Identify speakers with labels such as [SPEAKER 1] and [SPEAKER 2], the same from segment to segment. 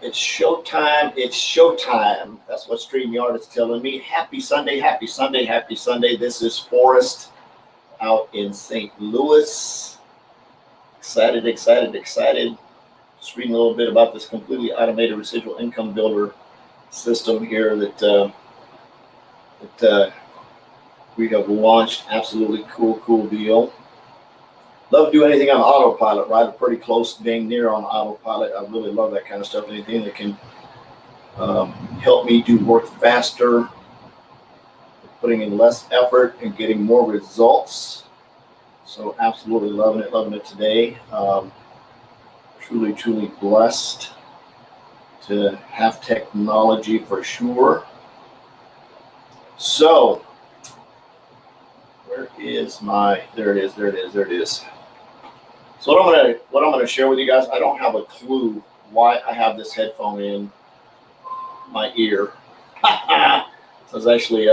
[SPEAKER 1] It's showtime. It's showtime. That's what StreamYard is telling me. Happy Sunday. Happy Sunday. Happy Sunday. This is Forrest out in St. Louis. Excited, excited, excited. Just reading a little bit about this completely automated residual income builder system here that we have launched. Absolutely cool deal. Love to do anything on autopilot, right? I'm pretty close, dang near on autopilot. I really love that kind of stuff. Anything that can help me do work faster, putting in less effort and getting more results. So absolutely loving it today. Truly blessed to have technology for sure. So where is my, there it is. So what I'm gonna share with you guys, I don't have a clue why I have this headphone in my ear. So I was actually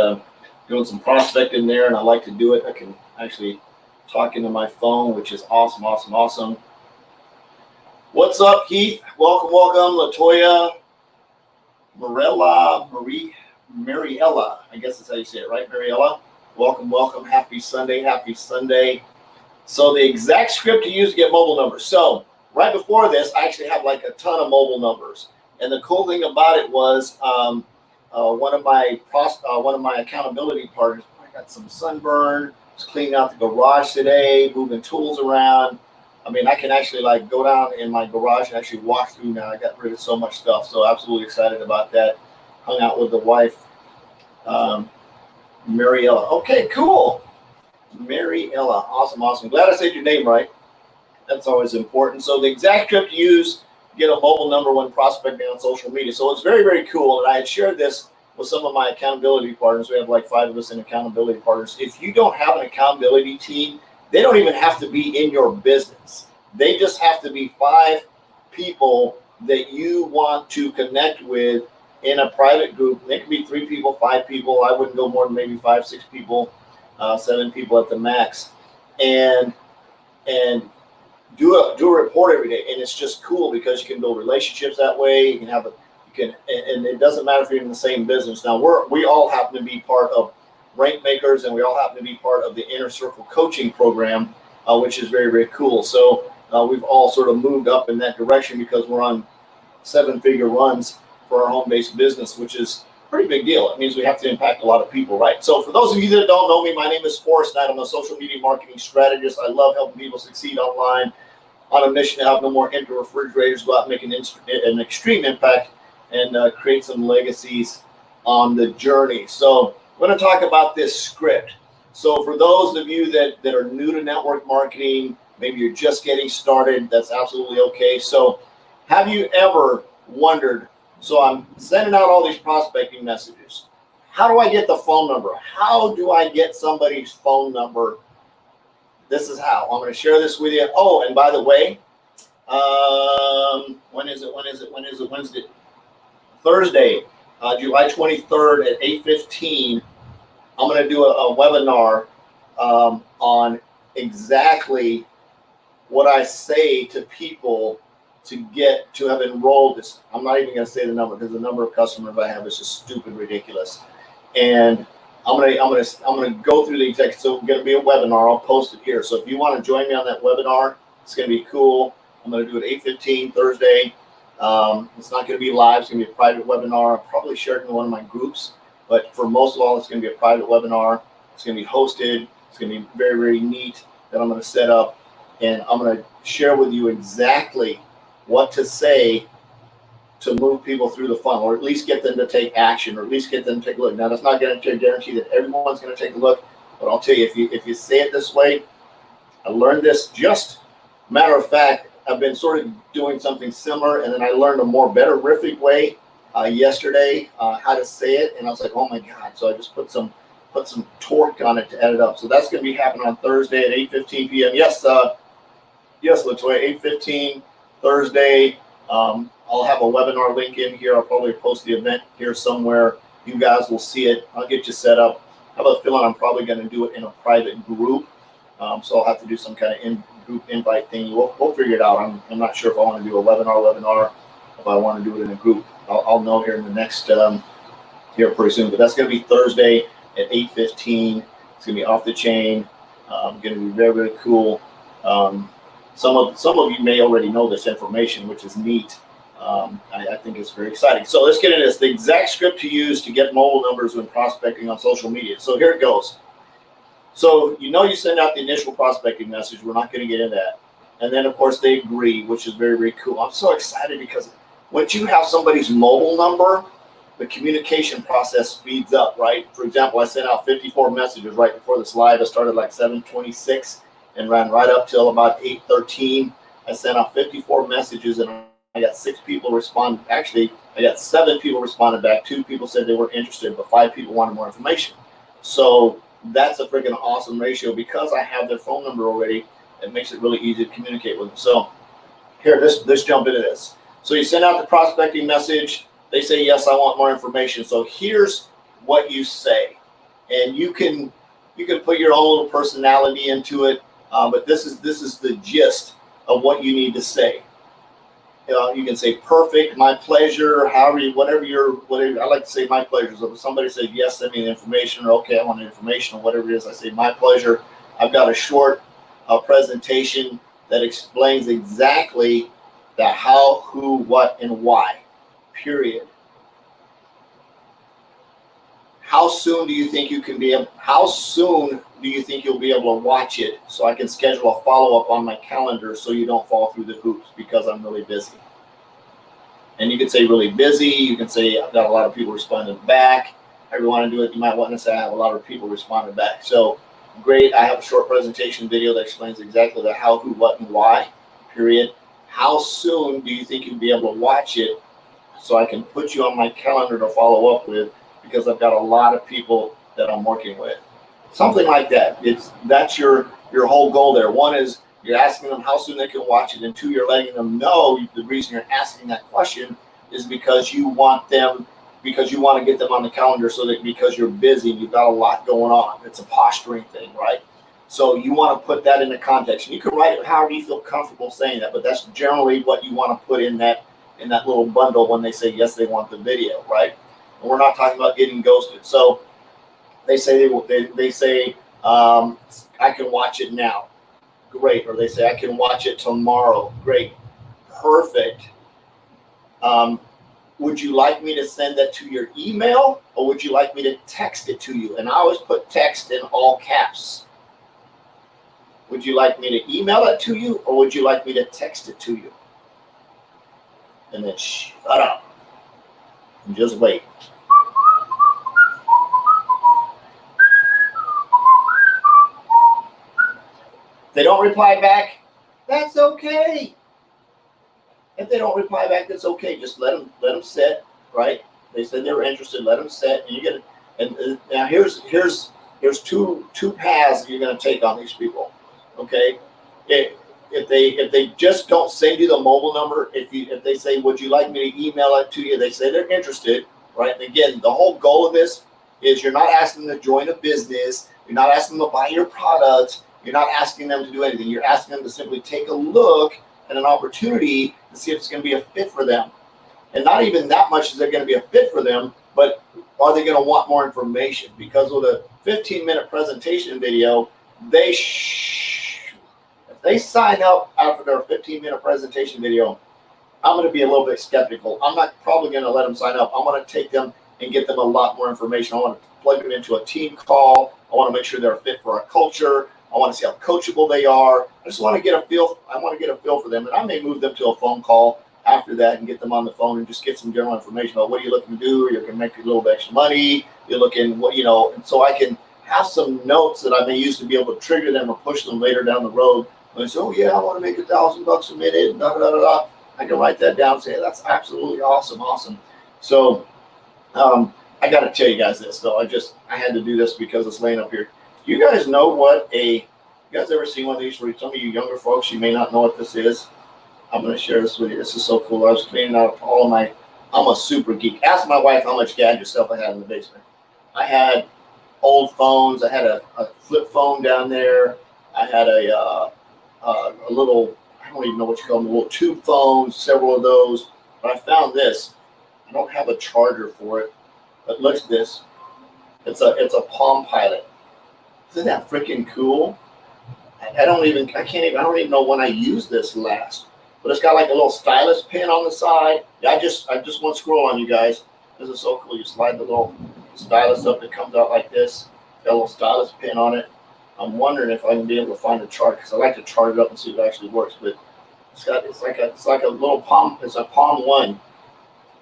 [SPEAKER 1] doing some prospecting there, and I like to do it. I can actually talk into my phone, which is awesome. What's up, Keith? Welcome, Latoya, Mariella. I guess that's how you say it, right, Mariella? Welcome. Happy Sunday. So the exact script to use to get mobile numbers. So right before this, I actually have like a ton of mobile numbers. And the cool thing about it was one of my accountability partners, I got some sunburn, was cleaning out the garage today, moving tools around. I mean, I can actually like go down in my garage and actually walk through now. I got rid of so much stuff. So absolutely excited about that. Hung out with the wife, Mariella. Okay, cool. Mariella, awesome. Glad I said your name right. That's always important. So the exact script to use to get a mobile number when prospecting on social media. So it's very cool. And I had shared this with some of my accountability partners. We have like 5 of us in accountability partners. If you don't have an accountability team, they don't even have to be in your business. They just have to be 5 people that you want to connect with in a private group. They can be 3 people, 5 people. I wouldn't go more than maybe 5, 6 people. 7 people at the max, and do a report every day. And it's just cool because you can build relationships that way. You can have and it doesn't matter if you're in the same business. Now we all happen to be part of Rank Makers, and we all happen to be part of the Inner Circle coaching program, which is very cool. So we've all sort of moved up in that direction because we're on 7-figure runs for our home-based business, which is pretty big deal. It means we have to impact a lot of people, right? So for those of you that don't know me, my name is Forrest Knight. I'm a social media marketing strategist. I love helping people succeed online, on a mission to have no more empty refrigerators, go out and make an extreme impact and create some legacies on the journey. So I'm going to talk about this script. So for those of you that are new to network marketing, maybe you're just getting started, that's absolutely okay. So have you ever wondered, so I'm sending out all these prospecting messages. How do I get the phone number? How do I get somebody's phone number? This is how. I'm going to share this with you. Oh, and by the way, when is it? Wednesday. Thursday, July 23rd at 8:15. I'm going to do a webinar on exactly what I say to people to have enrolled this. I'm not even going to say the number because the number of customers I have is just stupid ridiculous. And I'm gonna go through the exact. So it's going to be a webinar. I'll post it here. So if you want to join me on that webinar, it's going to be cool. I'm going to do it 8:15 Thursday. It's not going to be live. It's going to be a private webinar. I'll probably share it in one of my groups. But for most of all, it's going to be a private webinar. It's going to be hosted. It's going to be very neat that I'm going to set up. And I'm going to share with you exactly what to say to move people through the funnel, or at least get them to take action, or at least get them to take a look. Now, that's not going to guarantee that everyone's going to take a look, but I'll tell you, if you say it this way, I learned this just, matter of fact, I've been sort of doing something similar, and then I learned a more betterific way yesterday, how to say it, and I was like, oh my God. So I just put some torque on it to add it up. So that's going to be happening on Thursday at 8:15 p.m. Yes, Latoya, 8:15 Thursday. I'll have a webinar link in here. I'll probably post the event here somewhere. You guys will see it. I'll get you set up. I have a feeling I'm probably going to do it in a private group. So I'll have to do some kind of group invite thing. We'll figure it out. I'm not sure if I want to do a webinar if I want to do it in a group. I'll know here in the next here pretty soon. But that's going to be Thursday at 8:15. It's going to be off the chain. Going to be very, very cool. Some of you may already know this information, which is neat. I think it's very exciting. So let's get into this. The exact script to use to get mobile numbers when prospecting on social media. So here it goes. So you send out the initial prospecting message. We're not going to get into that. And then, of course, they agree, which is very, very cool. I'm so excited because once you have somebody's mobile number, the communication process speeds up, right? For example, I sent out 54 messages right before this live. I started like 7:26 and ran right up till about 8:13. I sent out 54 messages and I got 6 people respond. Actually, I got 7 people responded back. 2 people said they were interested, but 5 people wanted more information. So that's a freaking awesome ratio. Because I have their phone number already, it makes it really easy to communicate with them. So here, let's jump into this. So you send out the prospecting message. They say, yes, I want more information. So here's what you say. And you can put your own little personality into it. But this is the gist of what you need to say. You can say perfect, my pleasure, whatever. I like to say my pleasure. So if somebody says, yes, send me the information, or okay, I want the information, or whatever it is, I say my pleasure. I've got a short presentation that explains exactly the how, who, what, and why, period. How soon do you think you'll be able to watch it so I can schedule a follow-up on my calendar so you don't fall through the hoops because I'm really busy? And you can say really busy. You can say I've got a lot of people responding back. If you want to do it, you might want to say I have a lot of people responding back. So great. I have a short presentation video that explains exactly the how, who, what, and why, period. How soon do you think you'll be able to watch it so I can put you on my calendar to follow up with, because I've got a lot of people that I'm working with. Something like that. That's your whole goal there. One is you're asking them how soon they can watch it, and 2, you're letting them know the reason you're asking that question is because you want to get them on the calendar, so that because you're busy, you've got a lot going on. It's a posturing thing, right? So you want to put that into context. And you can write it however you feel comfortable saying that, but that's generally what you want to put in that little bundle when they say yes, they want the video, right? And we're not talking about getting ghosted. So they say I can watch it now. Great. Or they say I can watch it tomorrow. Great. Perfect. Would you like me to send that to your email, or would you like me to text it to you? And I always put text in all caps. Would you like me to email it to you, or would you like me to text it to you? And then shut up and just wait. If they don't reply back, that's okay. If they don't reply back, that's okay. Just let them sit, right? They said they were interested. Let them sit, and you get it. And now here's 2 paths you're going to take on these people. Okay, if they just don't send you the mobile number, if they say, would you like me to email it to you? They say they're interested, right? And again, the whole goal of this is you're not asking them to join a business. You're not asking them to buy your products. You're not asking them to do anything. You're asking them to simply take a look at an opportunity to see if it's going to be a fit for them. And not even that much is there going to be a fit for them, but are they going to want more information? Because with a 15-minute presentation video, if they sign up after their 15-minute presentation video, I'm going to be a little bit skeptical. I'm not probably going to let them sign up. I'm going to take them and get them a lot more information. I want to plug them into a team call. I want to make sure they're fit for our culture. I want to see how coachable they are. I just want to get a feel. I want to get a feel for them, and I may move them to a phone call after that and get them on the phone and just get some general information about what are you looking to do. You're going to make a little bit extra money. You're looking, and so I can have some notes that I may use to be able to trigger them or push them later down the road. When they say, oh yeah, I want to make $1,000 a minute, I can write that down and say, that's absolutely awesome. So I got to tell you guys this, though. I had to do this because it's laying up here. You guys know you guys ever seen one of these? For some of you younger folks, you may not know what this is. I'm going to share this with you. This is so cool. I was cleaning out I'm a super geek. Ask my wife how much gadget stuff I had in the basement. I had old phones. I had a flip phone down there. I had a little, I don't even know what you call them, little tube phones, several of those. But I found this. I don't have a charger for it, but look at this. It's a Palm Pilot. Isn't that freaking cool? I don't even know when I used this last. But it's got like a little stylus pin on the side. Yeah, I just want to scroll on you guys. This is so cool. You slide the little stylus up, it comes out like this. It's got a little stylus pin on it. I'm wondering if I can be able to find a chart, because I like to chart it up and see if it actually works. But it's like a little Palm. It's a Palm One.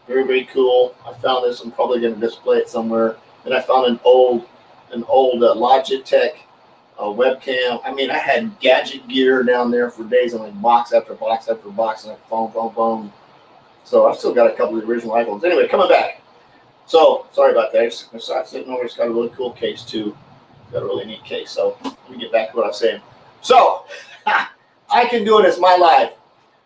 [SPEAKER 1] Very, very cool. I found this. I'm probably going to display it somewhere. Then I found an old Logitech webcam. I mean, I had gadget gear down there for days. I'm like box after box after box, and like phone. So I've still got a couple of the original iPhones. Anyway, coming back. So sorry about that. It's sitting over. It's got a really cool case too. It's got a really neat case. So let me get back to what I was saying. So I can do it as my life.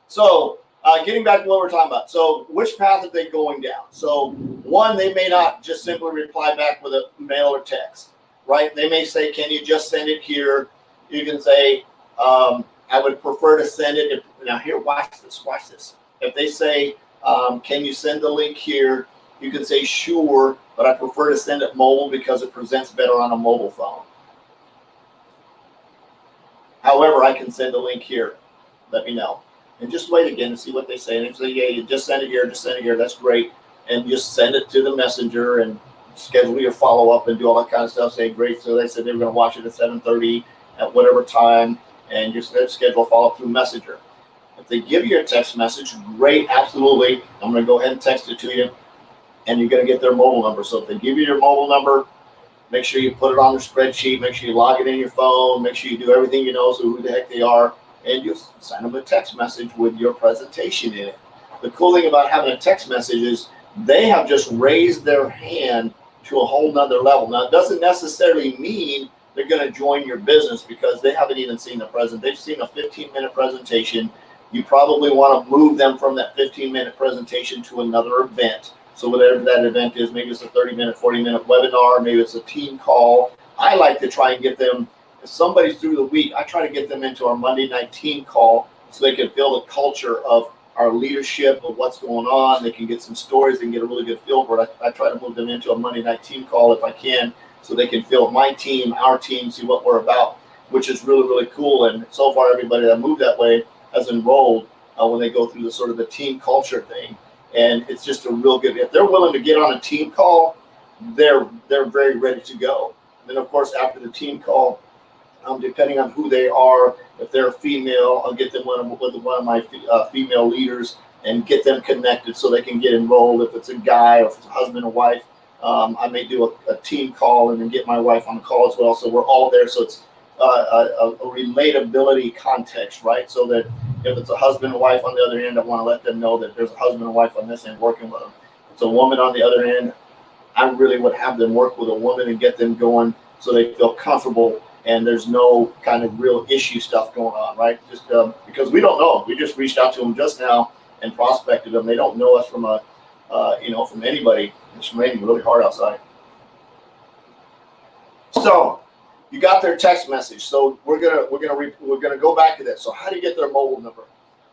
[SPEAKER 1] So getting back to what we're talking about. So which path are they going down? So one, they may not just simply reply back with a mail or text, right? They may say, can you just send it here? You can say, I would prefer to send it. Now here, watch this. If they say, can you send the link here? You can say, sure, but I prefer to send it mobile because it presents better on a mobile phone. However, I can send the link here. Let me know. And just wait again and see what they say. And if they say, yeah, you just send it here, that's great. And just send it to the messenger and schedule your follow-up and do all that kind of stuff. Say, great. So they said they were going to watch it at 7:30 at whatever time, and just schedule a follow-up through Messenger. If they give you a text message, great, absolutely. I'm going to go ahead and text it to you, and you're going to get their mobile number. So if they give you your mobile number, make sure you put it on the spreadsheet. Make sure you log it in your phone. Make sure you do everything you know, so who the heck they are. And you send them a text message with your presentation in it. The cool thing about having a text message is they have just raised their hand to a whole nother level. Now, it doesn't necessarily mean they're going to join your business, because they haven't even seen the present. They've seen a 15-minute presentation. You probably want to move them from that 15-minute presentation to another event. So whatever that event is, maybe it's a 30-minute, 40-minute webinar, maybe it's a team call. I like to try and get them, if somebody's through the week, I try to get them into our Monday night team call so they can feel the culture of our leadership, of what's going on. They can get some stories and get a really good feel for it. I try to move them into a Monday night team call if I can, so they can feel my team, our team, see what we're about, which is really, really cool. And so far, everybody that moved that way has enrolled when they go through the sort of the team culture thing. And it's just a real good, if they're willing to get on a team call, they're very ready to go. And then of course, after the team call, depending on who they are, if they're a female, I'll get them with one of my female leaders and get them connected so they can get enrolled. If it's a guy or if it's a husband or wife, I may do a team call and then get my wife on the call as well. So we're all there. So it's a relatability context, right? So that if it's a husband and wife on the other end, I want to let them know that there's a husband and wife on this end working with them. If it's a woman on the other end, I really would have them work with a woman and get them going so they feel comfortable and there's no kind of real issue stuff going on, right? Just because we don't know. We just reached out to them just now and prospected them. They don't know us from from anybody. It's raining really hard outside. So you got their text message. So we're gonna go back to that. So how do you get their mobile number?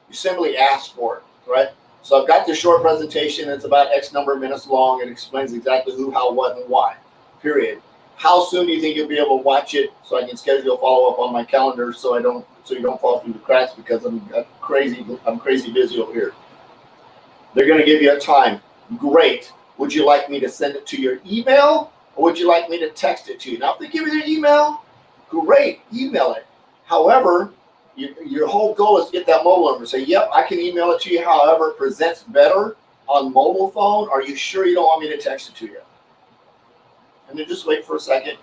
[SPEAKER 1] You simply ask for it, right? So I've got this short presentation. It's about X number of minutes long. It explains exactly who, how, what, and why. Period. How soon do you think you'll be able to watch it so I can schedule a follow-up on my calendar so you don't fall through the cracks, because I'm crazy busy over here. They're going to give you a time. Great. Would you like me to send it to your email, or would you like me to text it to you? Now, if they give you their email, great, email it. However, your whole goal is to get that mobile number. Say, yep, I can email it to you. However, it presents better on mobile phone. Are you sure you don't want me to text it to you? And then just wait for a second.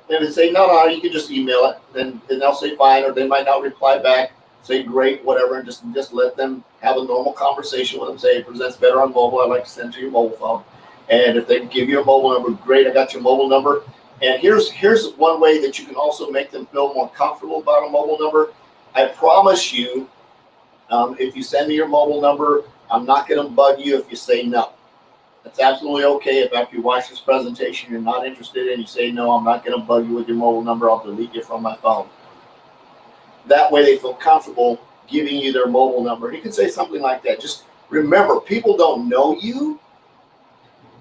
[SPEAKER 1] And if they say, no, you can just email it. Then they'll say fine, or they might not reply back. Say great, whatever, and just let them have a normal conversation with them. Say it presents better on mobile. I'd like to send it to your mobile phone. And if they give you a mobile number, great, I got your mobile number. And here's one way that you can also make them feel more comfortable about a mobile number. I promise you, if you send me your mobile number, I'm not going to bug you if you say no. That's absolutely okay. If after you watch this presentation, you're not interested and you say, no, I'm not going to bug you with your mobile number, I'll delete you from my phone. That way they feel comfortable giving you their mobile number. You can say something like that. Just Remember, people don't know you.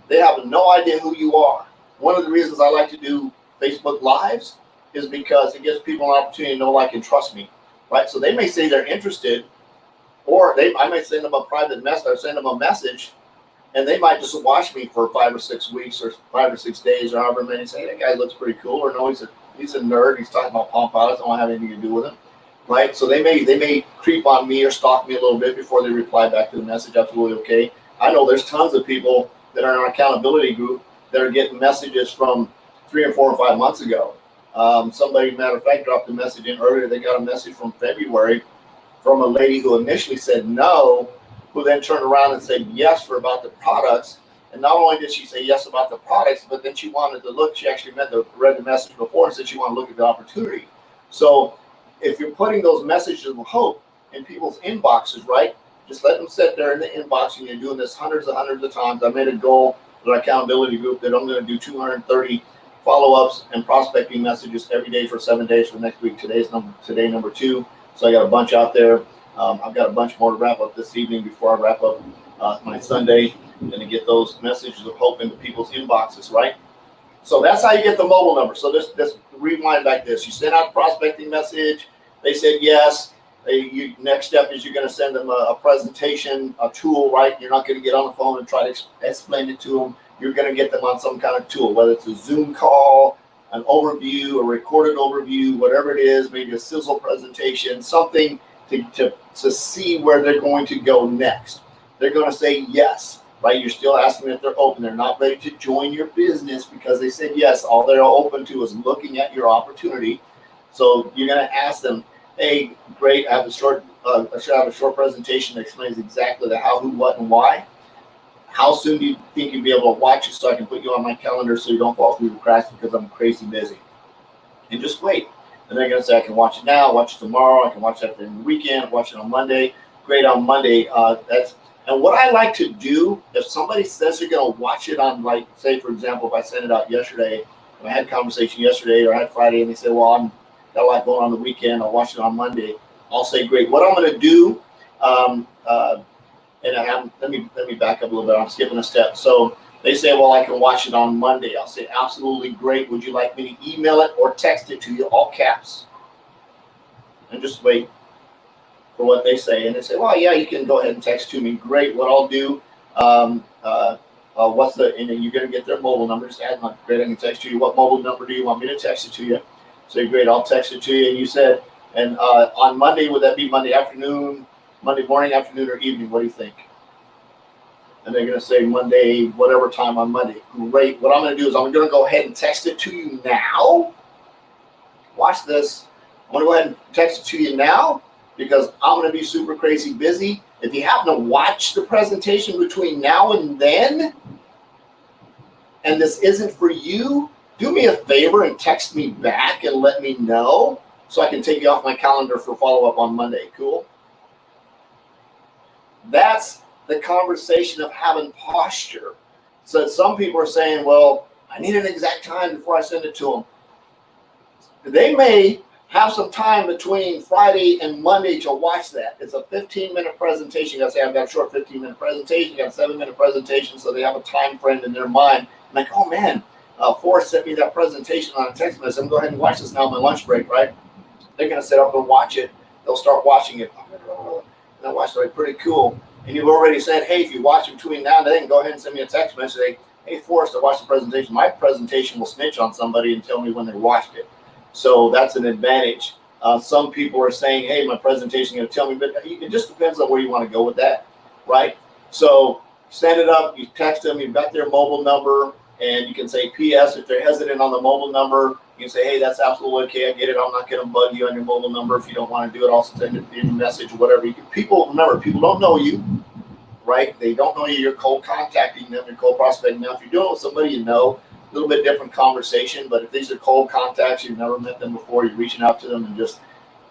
[SPEAKER 1] They have no idea who you are. One of the reasons I like to do Facebook Lives is because it gives people an opportunity to know, like, and trust me, right? So they may say they're interested, or I might send them a private message or send them a message, and they might just watch me for 5 or 6 weeks or 5 or 6 days or however many, say, that guy looks pretty cool, or no, he's a nerd, he's talking about Palm Pilots, I don't have anything to do with him, right? So they may creep on me or stalk me a little bit before they reply back to the message. Absolutely okay. I know there's tons of people that are in our accountability group that are getting messages from 3 or 4 or 5 months ago. Somebody, matter of fact, dropped a message in earlier. They got a message from February from a lady who initially said no, who then turned around and said yes for about the products. And not only did she say yes about the products, but then she wanted to look. She actually read the message before and said she wanted to look at the opportunity. So if you're putting those messages of hope in people's inboxes, right, just let them sit there in the inbox, and you're doing this hundreds of times. I made a goal for the accountability group that I'm going to do 230 follow-ups and prospecting messages every day for 7 days for next week. Today number 2. So I got a bunch out there. I've got a bunch more to wrap up this evening before I wrap up my Sunday, and to get those messages of hope into people's inboxes, right? So that's how you get the mobile number. So this rewind back this. You send out a prospecting message. They said yes. Next step is you're going to send them a presentation, a tool, right? You're not going to get on the phone and try to explain it to them. You're going to get them on some kind of tool, whether it's a Zoom call, an overview, a recorded overview, whatever it is, maybe a sizzle presentation, something to see where they're going to go next. They're going to say yes, right? You're still asking if they're open. They're not ready to join your business because they said yes. All they're open to is looking at your opportunity. So you're going to ask them, hey, great, I have a short presentation that explains exactly the how, who, what, and why. How soon do you think you'll be able to watch it so I can put you on my calendar so you don't fall through the cracks because I'm crazy busy? And just wait. And they're going to say, I can watch it now, watch it tomorrow, I can watch it during the weekend, watch it on Monday. Great, on Monday. And what I like to do, if somebody says they're going to watch it on, like, say, for example, if I sent it out yesterday, and I had a conversation yesterday or I had Friday, and they say, well, I'm got a lot going on the weekend, I'll watch it on Monday. I'll say, great. What I'm going to do, let me back up a little bit. I'm skipping a step. So they say, well, I can watch it on Monday. I'll say, absolutely great. Would you like me to email it or text it to you, all caps? And just wait for what they say. And they say, well, yeah, you can go ahead and text to me. Great. What I'll do, and then you're going to get their mobile number. Just add my, great, I can text you. What mobile number do you want me to text it to you? Say, great, I'll text it to you. And you said, and on Monday, would that be Monday afternoon, Monday morning, afternoon, or evening? What do you think? And they're going to say Monday, whatever time on Monday. Great. What I'm going to do is I'm going to go ahead and text it to you now. Watch this. I'm going to go ahead and text it to you now because I'm going to be super crazy busy. If you happen to watch the presentation between now and then, and this isn't for you, do me a favor and text me back and let me know so I can take you off my calendar for follow-up on Monday. Cool? That's the conversation of having posture. So some people are saying, well, I need an exact time before I send it to them. They may have some time between Friday and Monday to watch that. It's a 15-minute presentation. You got to say, I've got a short 15-minute presentation. You got a 7-minute presentation, so they have a time frame in their mind. Like, oh, man, Forrest sent me that presentation on a text message. I'm going to go ahead and watch this now on my lunch break, right? They're going to sit up and watch it. They'll start watching it. And they'll watch it. Like, pretty cool. And you've already said, hey, if you watch it between now and then, go ahead and send me a text message. Say, hey, Forrest, I watched the presentation. My presentation will snitch on somebody and tell me when they watched it. So that's an advantage. Some people are saying, hey, my presentation is going to tell me, but it just depends on where you want to go with that, right? So send it up, you text them, you've got their mobile number, and you can say PS. If they're hesitant on the mobile number, you can say, hey, that's absolutely okay. I get it. I'm not going to bug you on your mobile number. If you don't want to do it, also send it in a message or whatever. Remember, people don't know you, right? They don't know you. You're cold contacting them. You're cold prospecting. Now, if you're doing it with somebody you know, a little bit different conversation, but if these are cold contacts, you've never met them before, you're reaching out to them and just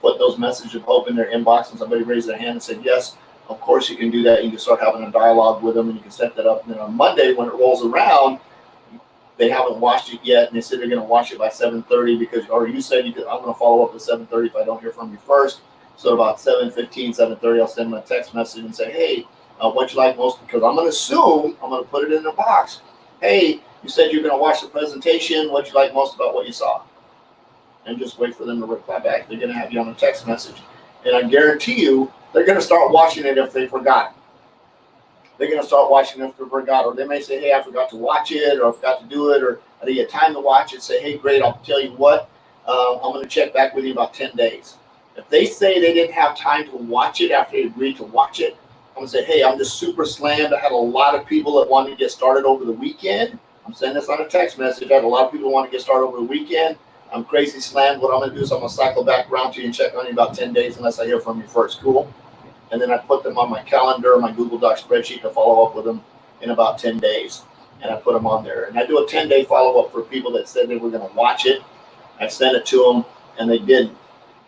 [SPEAKER 1] put those messages of hope in their inbox, and somebody raised their hand and said, yes, of course you can do that. You can start having a dialogue with them, and you can set that up. And then on Monday, when it rolls around, they haven't watched it yet, and they said they're going to watch it by 7:30 because, or you said I'm going to follow up at 7:30 if I don't hear from you first. So about 7:15, 7:30, I'll send them a text message and say, hey, what you like most, because I'm going to put it in a box. Hey, you said you're going to watch the presentation. What you like most about what you saw? And just wait for them to reply back. They're going to have you on a text message. And I guarantee you, they're going to start watching it if they forgot. They're going to start watching it if they forgot. Or they may say, hey, I forgot to watch it, or I forgot to do it, or I didn't get time to watch it. Say, hey, great, I'll tell you what, I'm going to check back with you about 10 days. If they say they didn't have time to watch it after they agreed to watch it, I'm going to say, hey, I'm just super slammed. I had a lot of people that wanted to get started over the weekend. I'm sending this on a text message. I had a lot of people who want to get started over the weekend. I'm crazy slammed. What I'm going to do is I'm going to cycle back around to you and check on you about 10 days unless I hear from you first. Cool. And then I put them on my calendar, my Google Doc spreadsheet to follow up with them in about 10 days. And I put them on there. And I do a 10-day follow-up for people that said they were going to watch it. I sent it to them, and they didn't,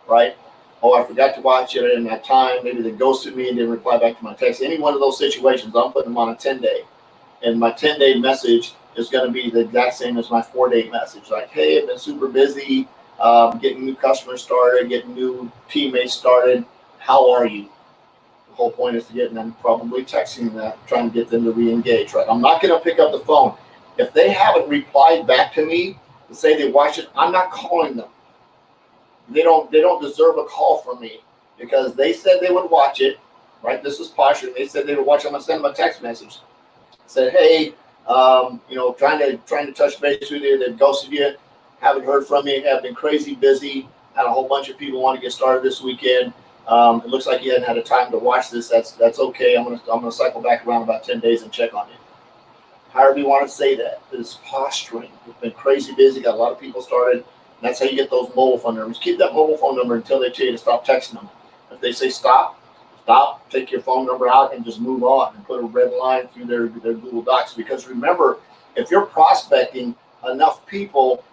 [SPEAKER 1] right? Oh, I forgot to watch it. I didn't have time. Maybe they ghosted me and didn't reply back to my text. Any one of those situations, I'm putting them on a 10-day. And my 10-day message is going to be the exact same as my 4-day message. Like, hey, I've been super busy, getting new customers started, getting new teammates started. How are you? The whole point is to get them probably texting them, trying to get them to re-engage, right? I'm not going to pick up the phone. If they haven't replied back to me to say they watched it, I'm not calling them. They don't deserve a call from me because they said they would watch it, right? This is posture. They said they would watch it. I'm going to send them a text message. Said, hey, trying to touch base with you. They've ghosted you. Haven't heard from you. Have been crazy busy. Had a whole bunch of people want to get started this weekend. It looks like you hadn't had a time to watch this. That's okay. I'm gonna cycle back around about 10 days and check on you. However you want to say that. It's posturing. We've been crazy busy. Got a lot of people started. And that's how you get those mobile phone numbers. Keep that mobile phone number until they tell you to stop texting them. If they say stop, take your phone number out and just move on and put a red line through their Google Docs. Because remember, if you're prospecting enough people,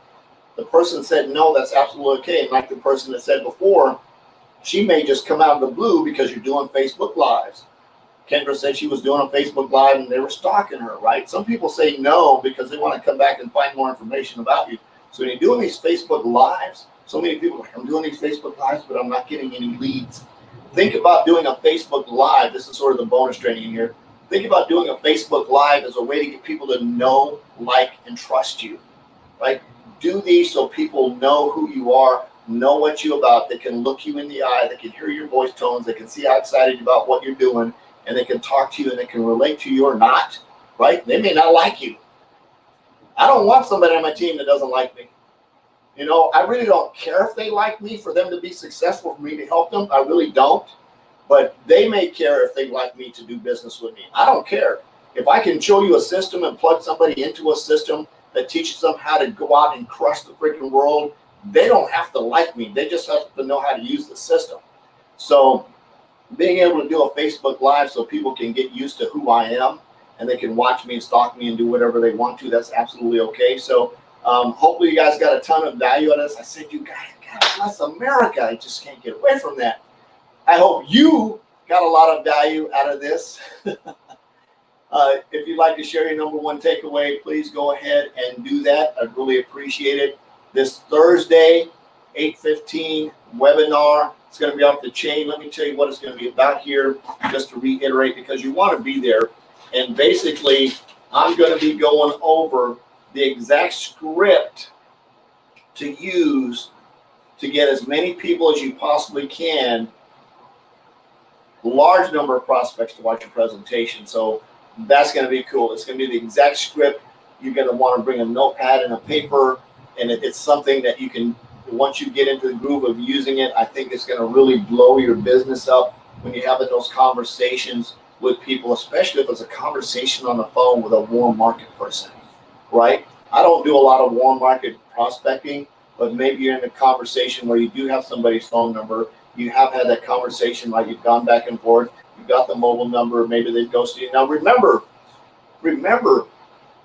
[SPEAKER 1] the person said no, that's absolutely okay. And like the person that said before, she may just come out of the blue because you're doing Facebook Lives. Kendra said she was doing a Facebook Live and they were stalking her, right? Some people say no because they want to come back and find more information about you. So when you're doing these Facebook Lives, so many people are like, I'm doing these Facebook Lives, but I'm not getting any leads. Think about doing a Facebook Live. This is sort of the bonus training in here. Think about doing a Facebook Live as a way to get people to know, like, and trust you, right? Do these so people know who you are, know what you're about. They can look you in the eye. They can hear your voice tones. They can see how excited you about what you're doing, and they can talk to you and they can relate to you or not, right? They may not like you. I don't want somebody on my team that doesn't like me. You know, I really don't care if they like me for them to be successful, for me to help them. I really don't. But they may care if they like me to do business with me. I don't care. If I can show you a system and plug somebody into a system that teaches them how to go out and crush the freaking world, they don't have to like me. They just have to know how to use the system. So being able to do a Facebook Live so people can get used to who I am and they can watch me and stalk me and do whatever they want to, that's absolutely okay. So hopefully you guys got a ton of value out of this. I said, you guys, God bless America. I just can't get away from that. I hope you got a lot of value out of this. If you'd like to share your number one takeaway, please go ahead and do that. I'd really appreciate it. This Thursday, 8:15 webinar. It's going to be off the chain. Let me tell you what it's going to be about here, just to reiterate, because you want to be there. And basically, I'm going to be going over the exact script to use to get as many people as you possibly can, large number of prospects to watch your presentation. So that's going to be cool. It's going to be the exact script. You're going to want to bring a notepad and a paper, and it's something that you can, once you get into the groove of using it, I think it's going to really blow your business up when you're having those conversations with people, especially if it's a conversation on the phone with a warm market person, right? I don't do a lot of warm market prospecting, but maybe you're in a conversation where you do have somebody's phone number. You have had that conversation, like you've gone back and forth. You've got the mobile number. Maybe they've ghosted you. Now, remember,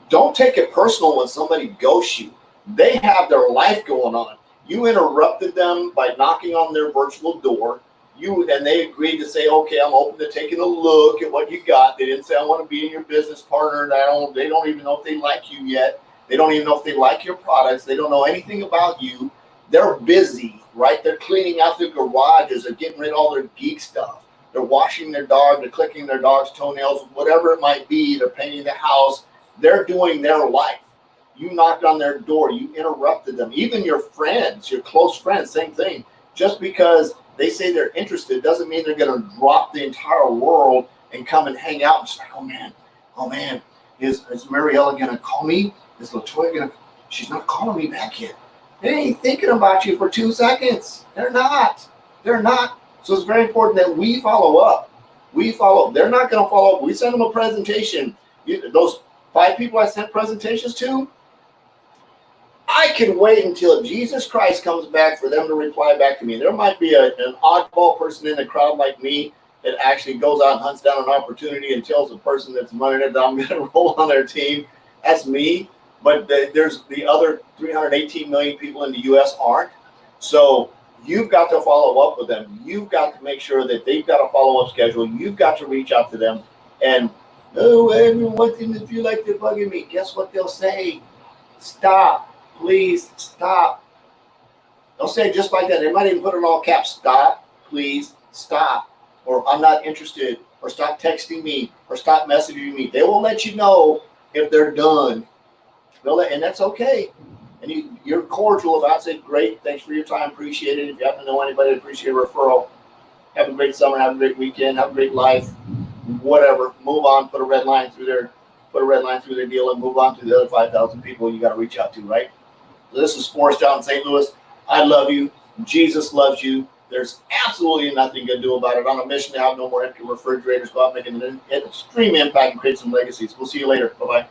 [SPEAKER 1] don't take it personal when somebody ghosts you. They have their life going on. You interrupted them by knocking on their virtual door. And they agreed to say, okay, I'm open to taking a look at what you got. They didn't say, I want to be in your business partner. They don't even know if they like you yet. They don't even know if they like your products. They don't know anything about you. They're busy, right? They're cleaning out their garages. They're getting rid of all their geek stuff. they're washing their dog, they're clicking their dog's toenails, whatever it might be, they're painting the house, they're doing their life. You knocked on their door, you interrupted them. Even your friends, your close friends, same thing. Just because they say they're interested doesn't mean they're going to drop the entire world and come and hang out and just like, oh man, is Mariella going to call me? Is LaToya going to? She's not calling me back yet. They ain't thinking about you for 2 seconds. They're not. So it's very important that we follow up. They're not going to follow up. We send them a presentation. Those 5 people I sent presentations to, I can wait until Jesus Christ comes back for them to reply back to me. There might be an oddball person in the crowd like me that actually goes out and hunts down an opportunity and tells the person that's running it that I'm going to roll on their team. That's me. But there's the other 318 million people in the U.S. aren't. So you've got to follow up with them. You've got to make sure that they've got a follow-up schedule. You've got to reach out to them. And, everyone seems to feel like they're bugging me. Guess what they'll say? Stop. Please stop. They'll say it just like that. They might even put it in all caps. Stop. Please stop. Or I'm not interested. Or stop texting me. Or stop messaging me. They will let you know if they're done. And that's okay. And you're cordial about it. Great. Thanks for your time. Appreciate it. If you happen to know anybody that appreciate a referral, have a great summer. Have a great weekend. Have a great life. Whatever. Move on. Put a red line through their deal and move on to the other 5,000 people you got to reach out to, right? So this is Forrest out in St. Louis. I love you. Jesus loves you. There's absolutely nothing you can do about it. On a mission to have no more empty refrigerators. Go out and make an extreme impact and create some legacies. We'll see you later. Bye-bye.